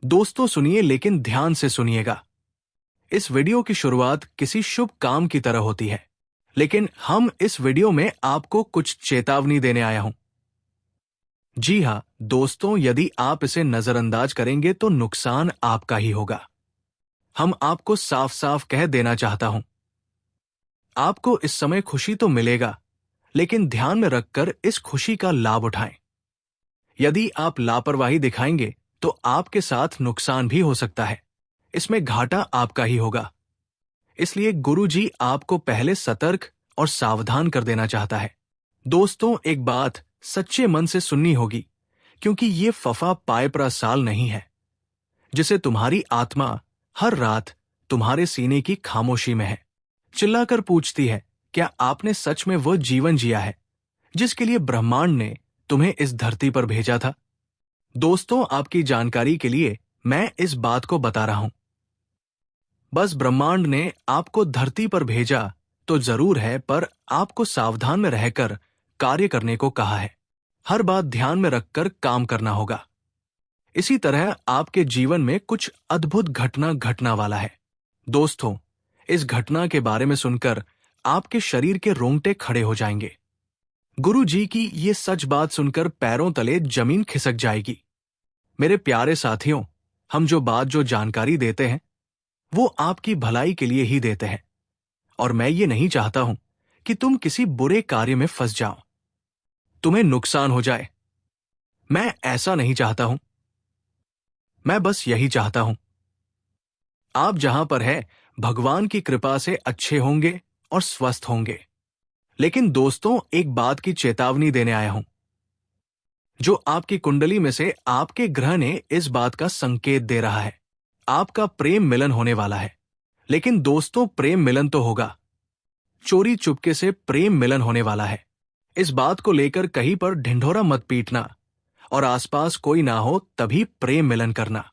दोस्तों सुनिए, लेकिन ध्यान से सुनिएगा। इस वीडियो की शुरुआत किसी शुभ काम की तरह होती है, लेकिन हम इस वीडियो में आपको कुछ चेतावनी देने आया हूं। जी हाँ दोस्तों, यदि आप इसे नजरअंदाज करेंगे तो नुकसान आपका ही होगा। हम आपको साफ साफ कह देना चाहता हूं, आपको इस समय खुशी तो मिलेगा, लेकिन ध्यान में रखकर इस खुशी का लाभ उठाएं। यदि आप लापरवाही दिखाएंगे तो आपके साथ नुकसान भी हो सकता है। इसमें घाटा आपका ही होगा। इसलिए गुरुजी आपको पहले सतर्क और सावधान कर देना चाहता है। दोस्तों, एक बात सच्चे मन से सुननी होगी, क्योंकि ये फफा पायपरा साल नहीं है जिसे तुम्हारी आत्मा हर रात तुम्हारे सीने की खामोशी में है चिल्लाकर पूछती है, क्या आपने सच में वो जीवन जिया है जिसके लिए ब्रह्मांड ने तुम्हें इस धरती पर भेजा था। दोस्तों, आपकी जानकारी के लिए मैं इस बात को बता रहा हूं। बस ब्रह्मांड ने आपको धरती पर भेजा तो जरूर है, पर आपको सावधान में रहकर कार्य करने को कहा है। हर बात ध्यान में रखकर काम करना होगा। इसी तरह आपके जीवन में कुछ अद्भुत घटना घटना वाला है। दोस्तों, इस घटना के बारे में सुनकर आपके शरीर के रोंगटे खड़े हो जाएंगे। गुरु जी की ये सच बात सुनकर पैरों तले जमीन खिसक जाएगी। मेरे प्यारे साथियों, हम जो जानकारी देते हैं वो आपकी भलाई के लिए ही देते हैं, और मैं ये नहीं चाहता हूं कि तुम किसी बुरे कार्य में फंस जाओ, तुम्हें नुकसान हो जाए। मैं ऐसा नहीं चाहता हूं। मैं बस यही चाहता हूं, आप जहां पर है भगवान की कृपा से अच्छे होंगे और स्वस्थ होंगे। लेकिन दोस्तों, एक बात की चेतावनी देने आया हूं। जो आपकी कुंडली में से आपके ग्रह ने इस बात का संकेत दे रहा है, आपका प्रेम मिलन होने वाला है। लेकिन दोस्तों, प्रेम मिलन तो होगा, चोरी चुपके से प्रेम मिलन होने वाला है। इस बात को लेकर कहीं पर ढिंढोरा मत पीटना, और आसपास कोई ना हो तभी प्रेम मिलन करना।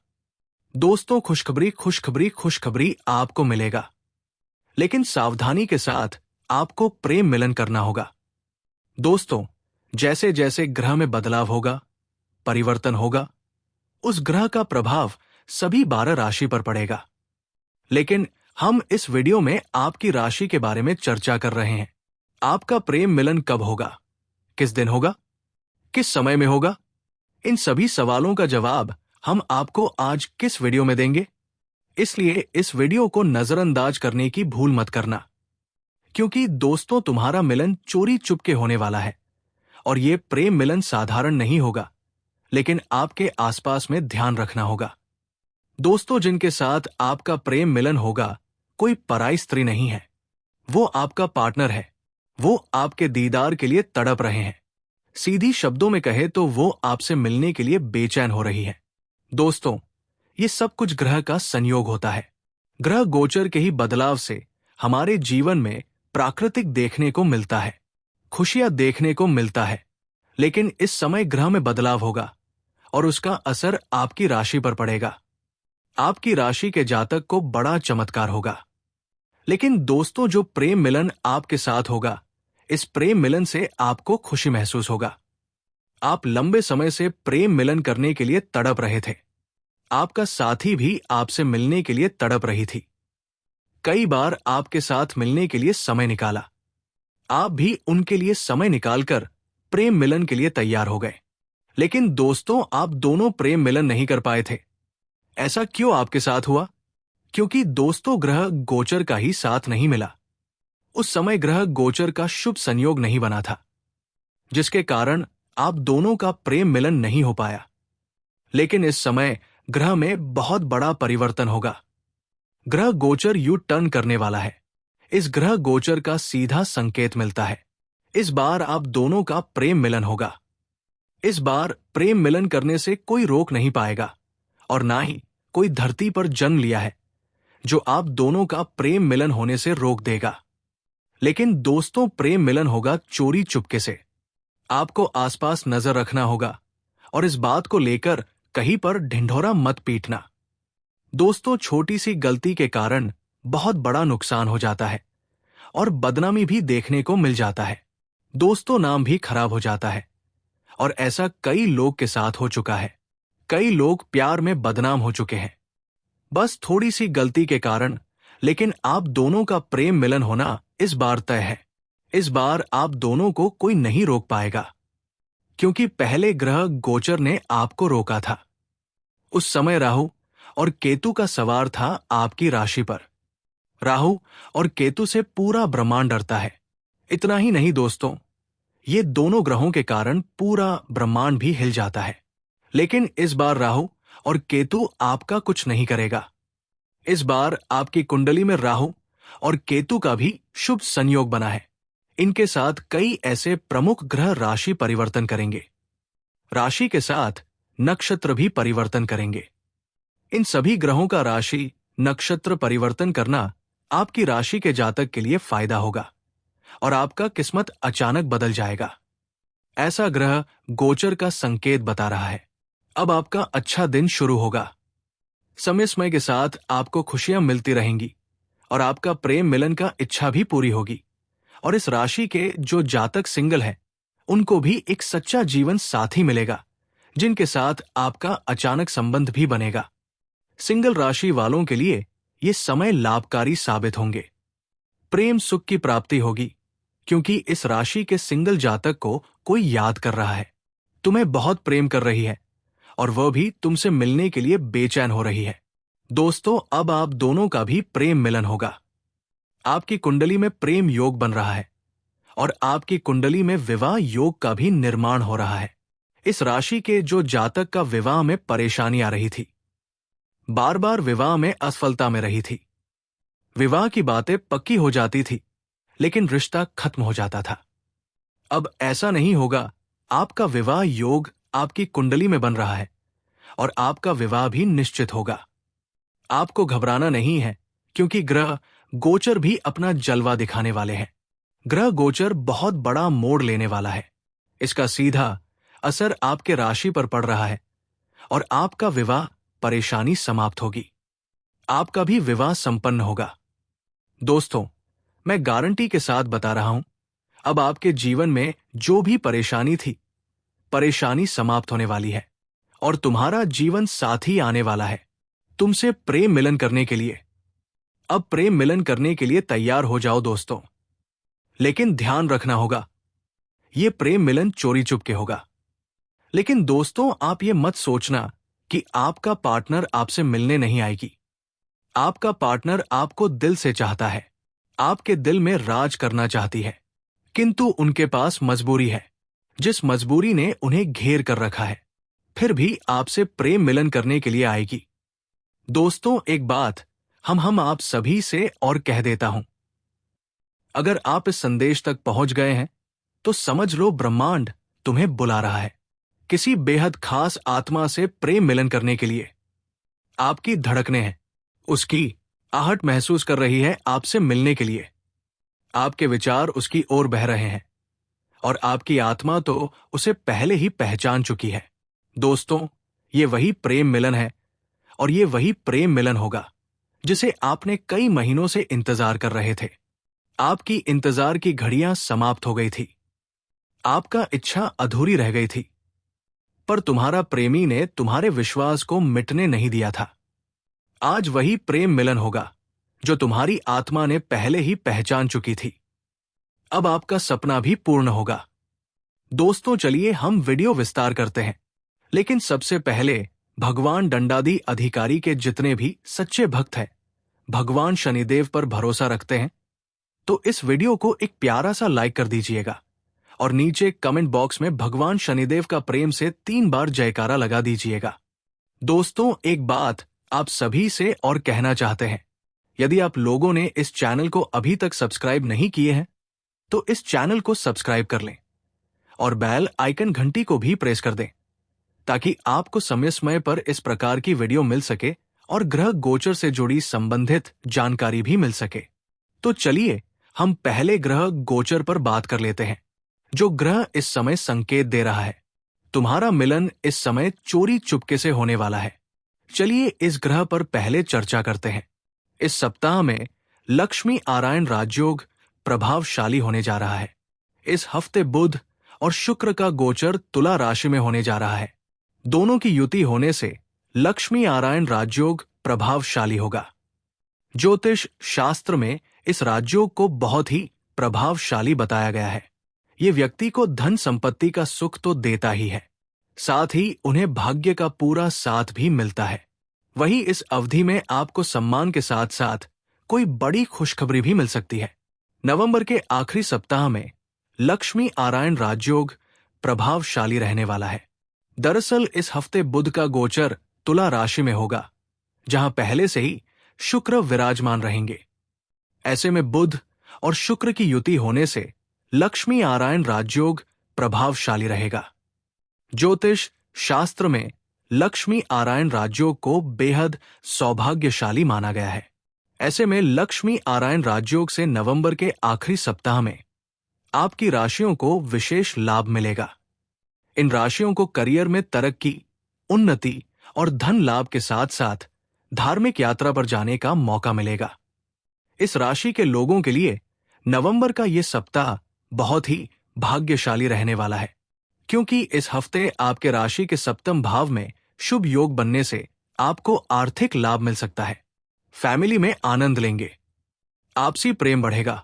दोस्तों, खुशखबरी खुशखबरी खुशखबरी आपको मिलेगा, लेकिन सावधानी के साथ आपको प्रेम मिलन करना होगा। दोस्तों, जैसे जैसे ग्रह में बदलाव होगा, परिवर्तन होगा, उस ग्रह का प्रभाव सभी 12 राशि पर पड़ेगा। लेकिन हम इस वीडियो में आपकी राशि के बारे में चर्चा कर रहे हैं। आपका प्रेम मिलन कब होगा, किस दिन होगा, किस समय में होगा, इन सभी सवालों का जवाब हम आपको आज किस वीडियो में देंगे। इसलिए इस वीडियो को नजरअंदाज करने की भूल मत करना, क्योंकि दोस्तों, तुम्हारा मिलन चोरी चुपके होने वाला है। और ये प्रेम मिलन साधारण नहीं होगा, लेकिन आपके आसपास में ध्यान रखना होगा। दोस्तों, जिनके साथ आपका प्रेम मिलन होगा कोई पराई स्त्री नहीं है, वो आपका पार्टनर है। वो आपके दीदार के लिए तड़प रहे हैं। सीधी शब्दों में कहे तो वो आपसे मिलने के लिए बेचैन हो रही है। दोस्तों, ये सब कुछ ग्रह का संयोग होता है। ग्रह गोचर के ही बदलाव से हमारे जीवन में प्राकृतिक देखने को मिलता है, खुशियां देखने को मिलता है। लेकिन इस समय ग्रह में बदलाव होगा और उसका असर आपकी राशि पर पड़ेगा। आपकी राशि के जातक को बड़ा चमत्कार होगा। लेकिन दोस्तों, जो प्रेम मिलन आपके साथ होगा, इस प्रेम मिलन से आपको खुशी महसूस होगा। आप लंबे समय से प्रेम मिलन करने के लिए तड़प रहे थे। आपका साथी भी आपसे मिलने के लिए तड़प रही थी। कई बार आपके साथ मिलने के लिए समय निकाला। आप भी उनके लिए समय निकालकर प्रेम मिलन के लिए तैयार हो गए। लेकिन दोस्तों, आप दोनों प्रेम मिलन नहीं कर पाए थे। ऐसा क्यों आपके साथ हुआ? क्योंकि दोस्तों, ग्रह गोचर का ही साथ नहीं मिला। उस समय ग्रह गोचर का शुभ संयोग नहीं बना था, जिसके कारण आप दोनों का प्रेम मिलन नहीं हो पाया। लेकिन इस समय ग्रह में बहुत बड़ा परिवर्तन होगा। ग्रह गोचर यू टर्न करने वाला है। इस ग्रह गोचर का सीधा संकेत मिलता है। इस बार आप दोनों का प्रेम मिलन होगा। इस बार प्रेम मिलन करने से कोई रोक नहीं पाएगा, और ना ही कोई धरती पर जन्म लिया है जो आप दोनों का प्रेम मिलन होने से रोक देगा। लेकिन दोस्तों, प्रेम मिलन होगा चोरी चुपके से। आपको आसपास नजर रखना होगा, और इस बात को लेकर कहीं पर ढिंढोरा मत पीटना। दोस्तों, छोटी सी गलती के कारण बहुत बड़ा नुकसान हो जाता है, और बदनामी भी देखने को मिल जाता है। दोस्तों, नाम भी खराब हो जाता है, और ऐसा कई लोग के साथ हो चुका है। कई लोग प्यार में बदनाम हो चुके हैं, बस थोड़ी सी गलती के कारण। लेकिन आप दोनों का प्रेम मिलन होना इस बार तय है। इस बार आप दोनों को कोई नहीं रोक पाएगा, क्योंकि पहले ग्रह गोचर ने आपको रोका था। उस समय राहु और केतु का सवार था आपकी राशि पर। राहु और केतु से पूरा ब्रह्मांड डरता है। इतना ही नहीं दोस्तों, ये दोनों ग्रहों के कारण पूरा ब्रह्मांड भी हिल जाता है। लेकिन इस बार राहु और केतु आपका कुछ नहीं करेगा। इस बार आपकी कुंडली में राहु और केतु का भी शुभ संयोग बना है। इनके साथ कई ऐसे प्रमुख ग्रह राशि परिवर्तन करेंगे। राशि के साथ नक्षत्र भी परिवर्तन करेंगे। इन सभी ग्रहों का राशि नक्षत्र परिवर्तन करना आपकी राशि के जातक के लिए फायदा होगा और आपका किस्मत अचानक बदल जाएगा। ऐसा ग्रह गोचर का संकेत बता रहा है। अब आपका अच्छा दिन शुरू होगा। समय समय के साथ आपको खुशियां मिलती रहेंगी और आपका प्रेम मिलन का इच्छा भी पूरी होगी। और इस राशि के जो जातक सिंगल हैं, उनको भी एक सच्चा जीवन साथी मिलेगा, जिनके साथ आपका अचानक संबंध भी बनेगा। सिंगल राशि वालों के लिए ये समय लाभकारी साबित होंगे। प्रेम सुख की प्राप्ति होगी, क्योंकि इस राशि के सिंगल जातक को कोई याद कर रहा है, तुम्हें बहुत प्रेम कर रही है और वह भी तुमसे मिलने के लिए बेचैन हो रही है। दोस्तों, अब आप दोनों का भी प्रेम मिलन होगा। आपकी कुंडली में प्रेम योग बन रहा है और आपकी कुंडली में विवाह योग का भी निर्माण हो रहा है। इस राशि के जो जातक का विवाह में परेशानी आ रही थी, बार बार विवाह में असफलता में रही थी, विवाह की बातें पक्की हो जाती थी लेकिन रिश्ता खत्म हो जाता था, अब ऐसा नहीं होगा। आपका विवाह योग आपकी कुंडली में बन रहा है और आपका विवाह भी निश्चित होगा। आपको घबराना नहीं है, क्योंकि ग्रह गोचर भी अपना जलवा दिखाने वाले हैं। ग्रह गोचर बहुत बड़ा मोड़ लेने वाला है। इसका सीधा असर आपके राशि पर पड़ रहा है और आपका विवाह परेशानी समाप्त होगी। आपका भी विवाह संपन्न होगा। दोस्तों, मैं गारंटी के साथ बता रहा हूं, अब आपके जीवन में जो भी परेशानी थी, परेशानी समाप्त होने वाली है और तुम्हारा जीवन साथी आने वाला है तुमसे प्रेम मिलन करने के लिए। अब प्रेम मिलन करने के लिए तैयार हो जाओ दोस्तों। लेकिन ध्यान रखना होगा, यह प्रेम मिलन चोरी चुपके होगा। लेकिन दोस्तों, आप ये मत सोचना कि आपका पार्टनर आपसे मिलने नहीं आएगी। आपका पार्टनर आपको दिल से चाहता है, आपके दिल में राज करना चाहती है, किंतु उनके पास मजबूरी है, जिस मजबूरी ने उन्हें घेर कर रखा है। फिर भी आपसे प्रेम मिलन करने के लिए आएगी। दोस्तों, एक बात हम आप सभी से और कह देता हूं, अगर आप इस संदेश तक पहुंच गए हैं तो समझ लो ब्रह्मांड तुम्हें बुला रहा है किसी बेहद खास आत्मा से प्रेम मिलन करने के लिए। आपकी धड़कनें हैं, उसकी आहट महसूस कर रही है आपसे मिलने के लिए। आपके विचार उसकी ओर बह रहे हैं और आपकी आत्मा तो उसे पहले ही पहचान चुकी है। दोस्तों, ये वही प्रेम मिलन है और ये वही प्रेम मिलन होगा जिसे आपने कई महीनों से इंतजार कर रहे थे। आपकी इंतजार की घड़ियां समाप्त हो गई थी, आपका इच्छा अधूरी रह गई थी, पर तुम्हारा प्रेमी ने तुम्हारे विश्वास को मिटने नहीं दिया था। आज वही प्रेम मिलन होगा जो तुम्हारी आत्मा ने पहले ही पहचान चुकी थी। अब आपका सपना भी पूर्ण होगा। दोस्तों, चलिए हम वीडियो विस्तार करते हैं, लेकिन सबसे पहले भगवान दंडादि अधिकारी के जितने भी सच्चे भक्त हैं, भगवान शनिदेव पर भरोसा रखते हैं, तो इस वीडियो को एक प्यारा सा लाइक कर दीजिएगा और नीचे कमेंट बॉक्स में भगवान शनिदेव का प्रेम से 3 बार जयकारा लगा दीजिएगा। दोस्तों, एक बात आप सभी से और कहना चाहते हैं, यदि आप लोगों ने इस चैनल को अभी तक सब्सक्राइब नहीं किए हैं तो इस चैनल को सब्सक्राइब कर लें और बेल आइकन घंटी को भी प्रेस कर दें, ताकि आपको समय समय पर इस प्रकार की वीडियो मिल सके और ग्रह गोचर से जुड़ी संबंधित जानकारी भी मिल सके। तो चलिए हम पहले ग्रह गोचर पर बात कर लेते हैं, जो ग्रह इस समय संकेत दे रहा है तुम्हारा मिलन इस समय चोरी चुपके से होने वाला है। चलिए इस ग्रह पर पहले चर्चा करते हैं। इस सप्ताह में लक्ष्मी नारायण राजयोग प्रभावशाली होने जा रहा है। इस हफ्ते बुध और शुक्र का गोचर तुला राशि में होने जा रहा है। दोनों की युति होने से लक्ष्मी नारायण राजयोग प्रभावशाली होगा। ज्योतिष शास्त्र में इस राजयोग को बहुत ही प्रभावशाली बताया गया है। ये व्यक्ति को धन संपत्ति का सुख तो देता ही है, साथ ही उन्हें भाग्य का पूरा साथ भी मिलता है। वहीं इस अवधि में आपको सम्मान के साथ साथ कोई बड़ी खुशखबरी भी मिल सकती है। नवंबर के आखिरी सप्ताह में लक्ष्मी नारायण राजयोग प्रभावशाली रहने वाला है। दरअसल इस हफ्ते बुध का गोचर तुला राशि में होगा, जहां पहले से ही शुक्र विराजमान रहेंगे। ऐसे में बुध और शुक्र की युति होने से लक्ष्मी नारायण राजयोग प्रभावशाली रहेगा। ज्योतिष शास्त्र में लक्ष्मी नारायण राजयोग को बेहद सौभाग्यशाली माना गया है। ऐसे में लक्ष्मी नारायण राजयोग से नवंबर के आखिरी सप्ताह में आपकी राशियों को विशेष लाभ मिलेगा। इन राशियों को करियर में तरक्की, उन्नति और धन लाभ के साथ साथ धार्मिक यात्रा पर जाने का मौका मिलेगा। इस राशि के लोगों के लिए नवंबर का यह सप्ताह बहुत ही भाग्यशाली रहने वाला है, क्योंकि इस हफ्ते आपके राशि के सप्तम भाव में शुभ योग बनने से आपको आर्थिक लाभ मिल सकता है। फैमिली में आनंद लेंगे, आपसी प्रेम बढ़ेगा,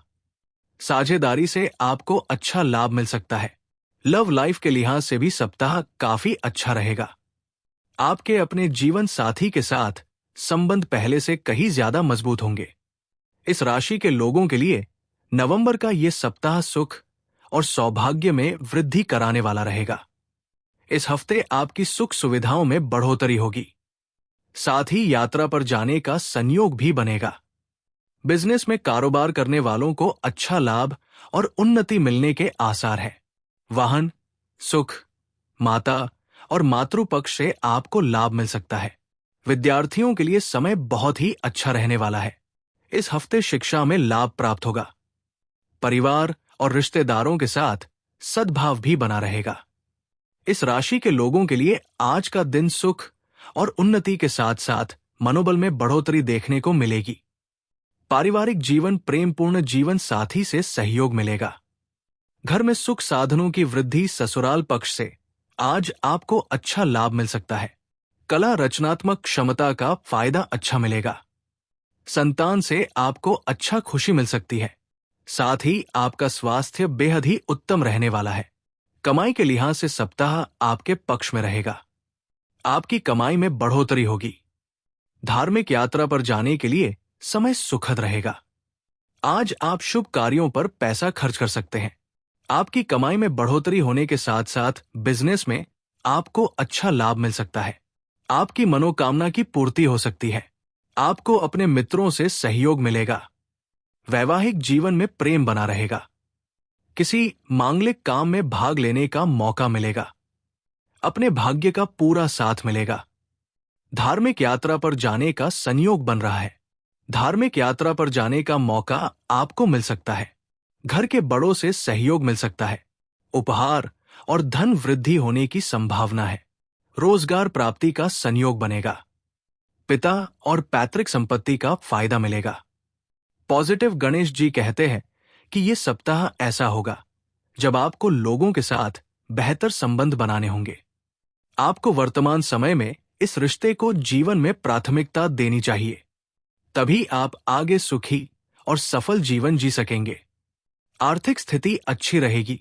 साझेदारी से आपको अच्छा लाभ मिल सकता है। लव लाइफ के लिहाज से भी सप्ताह काफी अच्छा रहेगा। आपके अपने जीवन साथी के साथ संबंध पहले से कहीं ज्यादा मजबूत होंगे। इस राशि के लोगों के लिए नवंबर का यह सप्ताह सुख और सौभाग्य में वृद्धि कराने वाला रहेगा। इस हफ्ते आपकी सुख सुविधाओं में बढ़ोतरी होगी, साथ ही यात्रा पर जाने का संयोग भी बनेगा। बिजनेस में कारोबार करने वालों को अच्छा लाभ और उन्नति मिलने के आसार हैं। वाहन, सुख, माता और मातृपक्ष से आपको लाभ मिल सकता है। विद्यार्थियों के लिए समय बहुत ही अच्छा रहने वाला है। इस हफ्ते शिक्षा में लाभ प्राप्त होगा। परिवार और रिश्तेदारों के साथ सद्भाव भी बना रहेगा। इस राशि के लोगों के लिए आज का दिन सुख और उन्नति के साथ साथ मनोबल में बढ़ोतरी देखने को मिलेगी। पारिवारिक जीवन, प्रेमपूर्ण जीवन साथी से सहयोग मिलेगा। घर में सुख साधनों की वृद्धि, ससुराल पक्ष से आज आपको अच्छा लाभ मिल सकता है। कला, रचनात्मक क्षमता का फायदा अच्छा मिलेगा। संतान से आपको अच्छा खुशी मिल सकती है। साथ ही आपका स्वास्थ्य बेहद ही उत्तम रहने वाला है। कमाई के लिहाज से सप्ताह आपके पक्ष में रहेगा। आपकी कमाई में बढ़ोतरी होगी। धार्मिक यात्रा पर जाने के लिए समय सुखद रहेगा। आज आप शुभ कार्यों पर पैसा खर्च कर सकते हैं। आपकी कमाई में बढ़ोतरी होने के साथ साथ बिजनेस में आपको अच्छा लाभ मिल सकता है। आपकी मनोकामना की पूर्ति हो सकती है। आपको अपने मित्रों से सहयोग मिलेगा। वैवाहिक जीवन में प्रेम बना रहेगा। किसी मांगलिक काम में भाग लेने का मौका मिलेगा। अपने भाग्य का पूरा साथ मिलेगा। धार्मिक यात्रा पर जाने का संयोग बन रहा है। धार्मिक यात्रा पर जाने का मौका आपको मिल सकता है। घर के बड़ों से सहयोग मिल सकता है। उपहार और धन वृद्धि होने की संभावना है। रोजगार प्राप्ति का संयोग बनेगा। पिता और पैतृक संपत्ति का फायदा मिलेगा। पॉजिटिव गणेश जी कहते हैं कि यह सप्ताह ऐसा होगा जब आपको लोगों के साथ बेहतर संबंध बनाने होंगे। आपको वर्तमान समय में इस रिश्ते को जीवन में प्राथमिकता देनी चाहिए, तभी आप आगे सुखी और सफल जीवन जी सकेंगे। आर्थिक स्थिति अच्छी रहेगी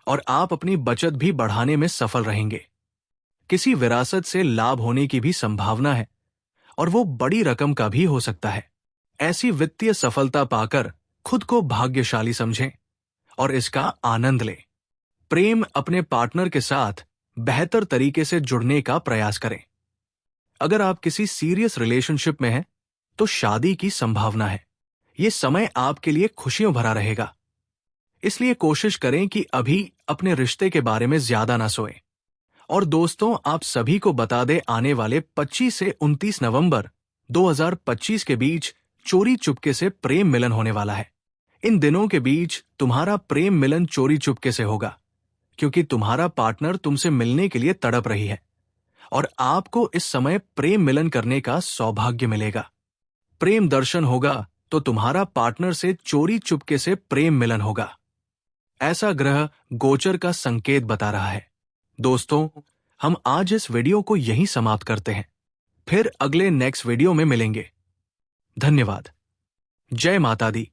और आप अपनी बचत भी बढ़ाने में सफल रहेंगे। किसी विरासत से लाभ होने की भी संभावना है और वो बड़ी रकम का भी हो सकता है। ऐसी वित्तीय सफलता पाकर खुद को भाग्यशाली समझें और इसका आनंद लें। प्रेम, अपने पार्टनर के साथ बेहतर तरीके से जुड़ने का प्रयास करें। अगर आप किसी सीरियस रिलेशनशिप में हैं तो शादी की संभावना है। ये समय आपके लिए खुशियों भरा रहेगा, इसलिए कोशिश करें कि अभी अपने रिश्ते के बारे में ज्यादा ना सोएं। और दोस्तों, आप सभी को बता दें, आने वाले 25 से 29 नवंबर 2025 के बीच चोरी चुपके से प्रेम मिलन होने वाला है। इन दिनों के बीच तुम्हारा प्रेम मिलन चोरी चुपके से होगा, क्योंकि तुम्हारा पार्टनर तुमसे मिलने के लिए तड़प रही है और आपको इस समय प्रेम मिलन करने का सौभाग्य मिलेगा। प्रेम दर्शन होगा तो तुम्हारा पार्टनर से चोरी चुपके से प्रेम मिलन होगा। ऐसा ग्रह गोचर का संकेत बता रहा है। दोस्तों, हम आज इस वीडियो को यहीं समाप्त करते हैं। फिर अगले नेक्स्ट वीडियो में मिलेंगे। धन्यवाद। जय माता दी।